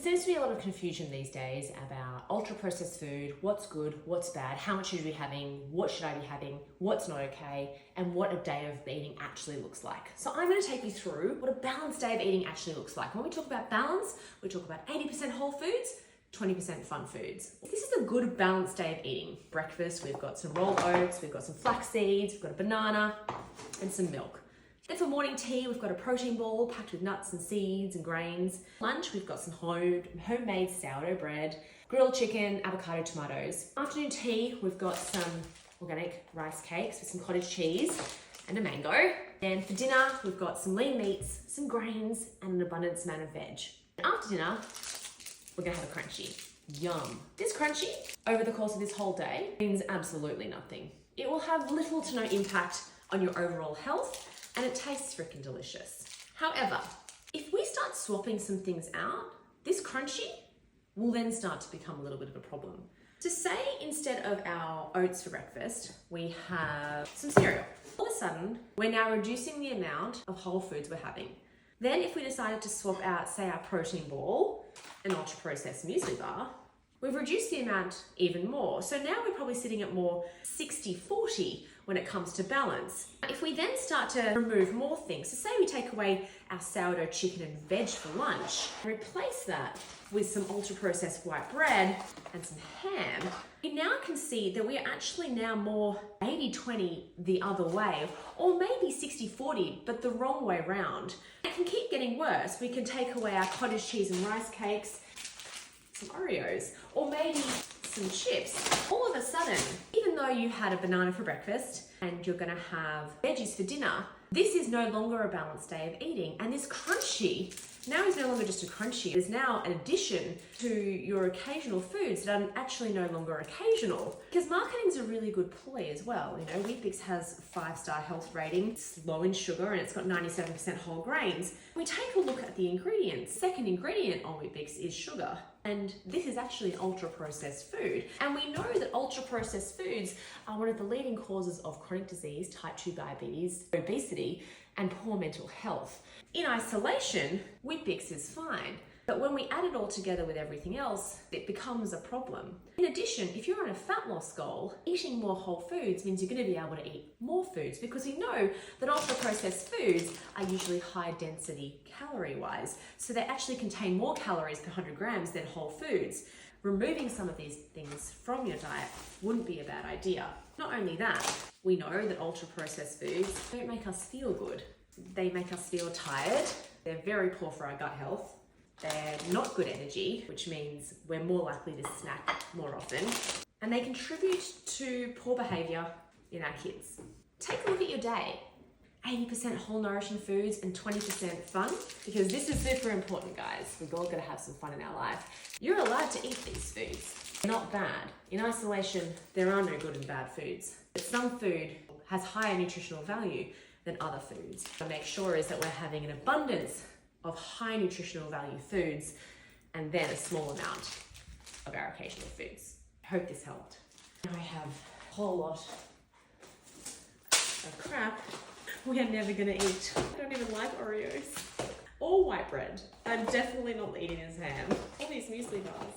There seems to be a lot of confusion these days about ultra-processed food, what's good, what's bad, how much should we be having, what should I be having, what's not okay, and what a day of eating actually looks like. So I'm going to take you through what a balanced day of eating actually looks like. When we talk about balance, we talk about 80% whole foods, 20% fun foods. This is a good balanced day of eating. Breakfast, we've got some rolled oats, we've got some flax seeds, we've got a banana, and some milk. Then for morning tea, we've got a protein ball packed with nuts and seeds and grains. Lunch, we've got some homemade sourdough bread, grilled chicken, avocado, tomatoes. Afternoon tea, we've got some organic rice cakes with some cottage cheese and a mango. And for dinner, we've got some lean meats, some grains, and an abundance amount of veg. And after dinner, we're gonna have a crunchy. Yum. This crunchy, over the course of this whole day, means absolutely nothing. It will have little to no impact on your overall health, and it tastes frickin' delicious. However, if we start swapping some things out, this crunchy will then start to become a little bit of a problem. So say instead of our oats for breakfast, we have some cereal. All of a sudden, we're now reducing the amount of whole foods we're having. Then if we decided to swap out, say, our protein ball, an ultra-processed muesli bar, we've reduced the amount even more. So now we're probably sitting at more 60-40 when it comes to balance. If we then start to remove more things, so say we take away our sourdough chicken and veg for lunch, replace that with some ultra-processed white bread and some ham, we now can see that we're actually now more 80-20 the other way, or maybe 60-40, but the wrong way round. It can keep getting worse. We can take away our cottage cheese and rice cakes, some Oreos, or maybe some chips. All of a sudden, even though you had a banana for breakfast and you're gonna have veggies for dinner, this is no longer a balanced day of eating. And this crunchy now is no longer just a crunchy. It's now an addition to your occasional foods that are actually no longer occasional. Because marketing's a really good ploy as well. You know, Weet-Bix has a 5-star health rating. It's low in sugar and it's got 97% whole grains. We take a look at the ingredients. Second ingredient on Weet-Bix is sugar. And this is actually an ultra-processed food. And we know that ultra-processed foods are one of the leading causes of chronic disease, type 2 diabetes, obesity, and poor mental health. In isolation, Weet-Bix is fine. But when we add it all together with everything else, it becomes a problem. In addition, if you're on a fat loss goal, eating more whole foods means you're going to be able to eat more foods, because we know that ultra-processed foods are usually high density calorie-wise. So they actually contain more calories per 100 grams than whole foods. Removing some of these things from your diet wouldn't be a bad idea. Not only that, we know that ultra-processed foods don't make us feel good. They make us feel tired. They're very poor for our gut health. They're not good energy, which means we're more likely to snack more often. And they contribute to poor behavior in our kids. Take a look at your day. 80% whole nourishing foods and 20% fun, because this is super important, guys. We've all got to have some fun in our life. You're allowed to eat these foods. They're not bad. In isolation, there are no good and bad foods. But some food has higher nutritional value than other foods. What I make sure is that we're having an abundance of high nutritional value foods and then a small amount of our occasional foods. I hope this helped. I have a whole lot of crap we are never gonna eat. I don't even like Oreos or white bread. I'm definitely not eating as ham. All these muesli bars.